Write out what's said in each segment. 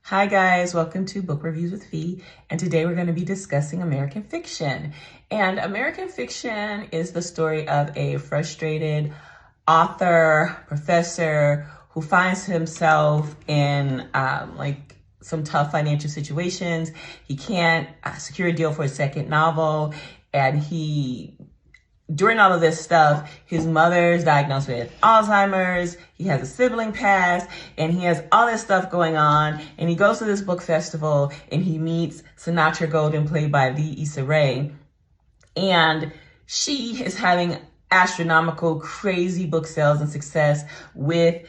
Hi guys, welcome to Book Reviews with Fee, and today we're going to be discussing American fiction. And American fiction is the story of a frustrated author, professor who finds himself in some tough financial situations. He can't secure a deal for a second novel, and during all of this stuff, his mother is diagnosed with Alzheimer's, he has a sibling pass, and he has all this stuff going on. And he goes to this book festival and he meets Sinatra Golden, played by Lee Issa Rae. And she is having astronomical, crazy book sales and success with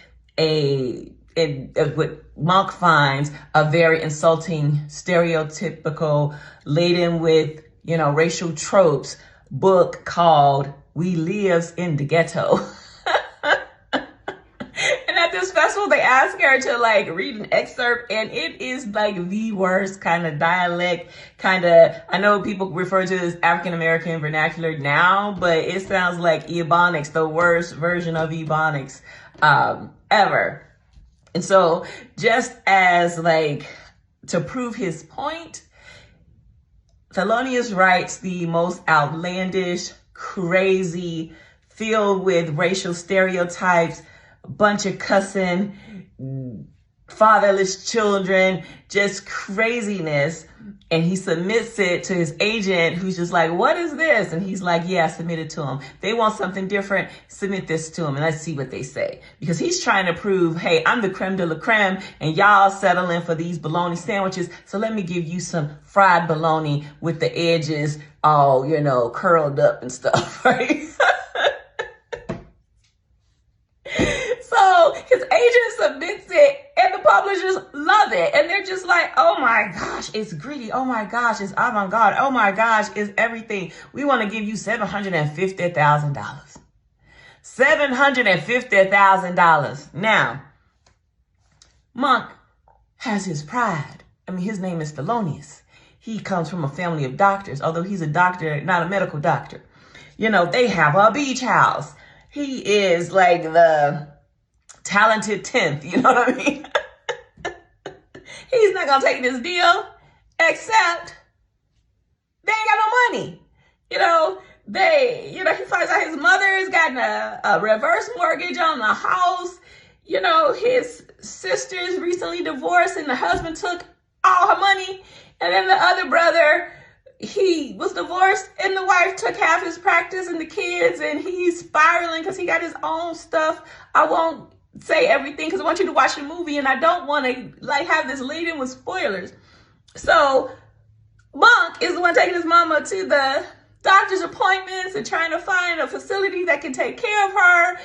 what Monk finds a very insulting, stereotypical, laden with, racial tropes book called We Lives in the Ghetto. And at this festival, they ask her to read an excerpt, and it is the worst kind of dialect, I know people refer to it as African-American vernacular now, but it sounds like Ebonics, the worst version of Ebonics ever. And so just as to prove his point, Thelonious writes the most outlandish, crazy, filled with racial stereotypes, bunch of cussing, fatherless children, just craziness. And he submits it to his agent, who's just like, what is this? And he's like, yeah, submit it to him. They want something different, submit this to him, and let's see what they say. Because he's trying to prove, hey, I'm the creme de la creme, and y'all settling for these bologna sandwiches, so let me give you some fried bologna with the edges all, curled up and stuff, right? So his agent submits it, and the publishers love it. And they're just like, oh my gosh, it's gritty. Oh my gosh, it's avant-garde. Oh my gosh, it's everything. We want to give you $750,000. $750,000. Now, Monk has his pride. His name is Thelonious. He comes from a family of doctors, although he's a doctor, not a medical doctor. They have a beach house. He is like the talented 10th, you know what I mean? He's not gonna take this deal, except they ain't got no money. He finds out his mother's gotten a reverse mortgage on the house. His sister's recently divorced and the husband took all her money. And then the other brother, he was divorced and the wife took half his practice and the kids, and he's spiraling because he got his own stuff. I won't say everything because I want you to watch the movie, and I don't want to have this laden with spoilers. So Monk is the one taking his mama to the doctor's appointments and trying to find a facility that can take care of her.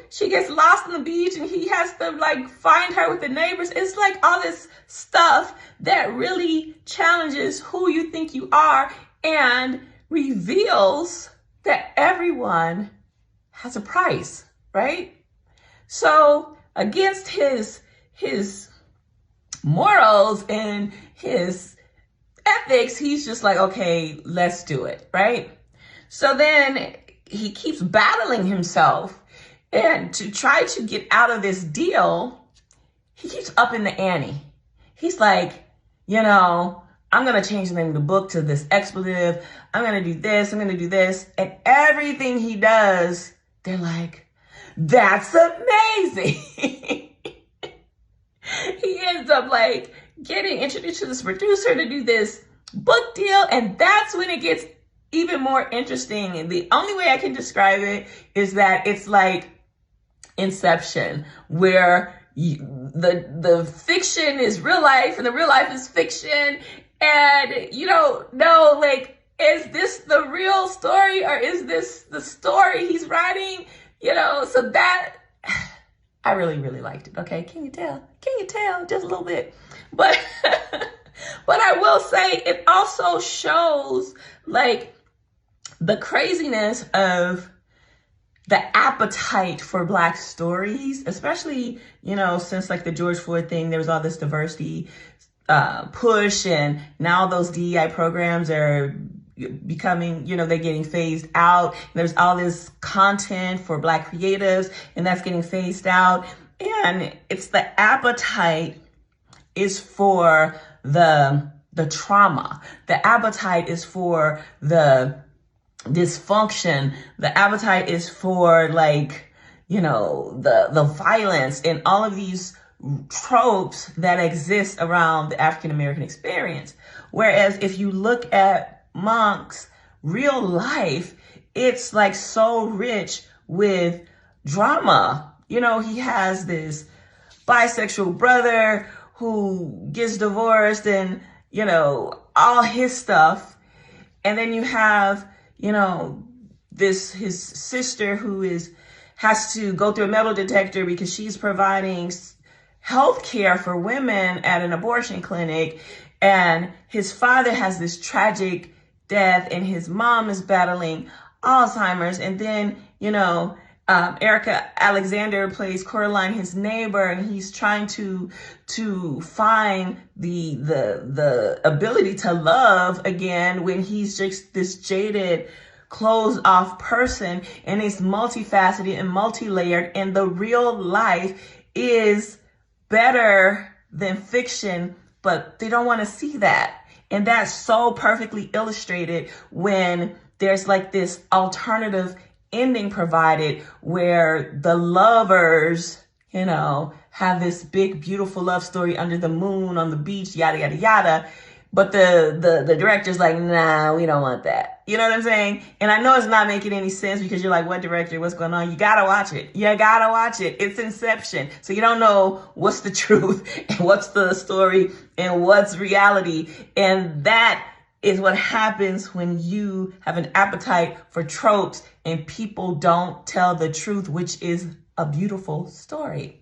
She gets lost on the beach and he has to find her with the neighbors. It's all this stuff that really challenges who you think you are and reveals that everyone has a price, right? So against his morals and his ethics, he's just like, okay, let's do it, right? So then he keeps battling himself, and to try to get out of this deal, he keeps upping the ante. He's like, I'm going to change the name of the book to this expletive. I'm going to do this. I'm going to do this. And everything he does, they're like, that's amazing. He ends up getting introduced to this producer to do this book deal. And that's when it gets even more interesting. And the only way I can describe it is that it's like Inception, where the fiction is real life and the real life is fiction. And you don't know, is this the real story or is this the story he's writing? So that, I really, really liked it. Okay, can you tell? Can you tell? Just a little bit. But but I will say it also shows the craziness of the appetite for Black stories, especially, since the George Floyd thing, there was all this diversity push, and now those DEI programs are becoming, they're getting phased out. There's all this content for Black creatives, and that's getting phased out. And it's the appetite is for the trauma. The appetite is for the dysfunction. The appetite is for, like, you know, the violence and all of these tropes that exist around the African American experience. Whereas if you look at Monk's real life, it's like so rich with drama. You know, he has this bisexual brother who gets divorced and, you know, all his stuff. And then you have, you know, his sister who has to go through a metal detector because she's providing health care for women at an abortion clinic. And his father has this tragic death, and his mom is battling Alzheimer's. And then, you know, Erica Alexander plays Coraline, his neighbor, and he's trying to find the ability to love again when he's just this jaded, closed off person, and it's multifaceted and multi-layered, and the real life is better than fiction, but they don't want to see that. And that's so perfectly illustrated when there's like this alternative ending provided where the lovers, you know, have this big, beautiful love story under the moon on the beach, yada, yada, yada. But the director's like, nah, we don't want that. You know what I'm saying? And I know it's not making any sense because you're like, what director? What's going on? You gotta watch it. You gotta watch it. It's Inception. So you don't know what's the truth and what's the story and what's reality. And that is what happens when you have an appetite for tropes and people don't tell the truth, which is a beautiful story.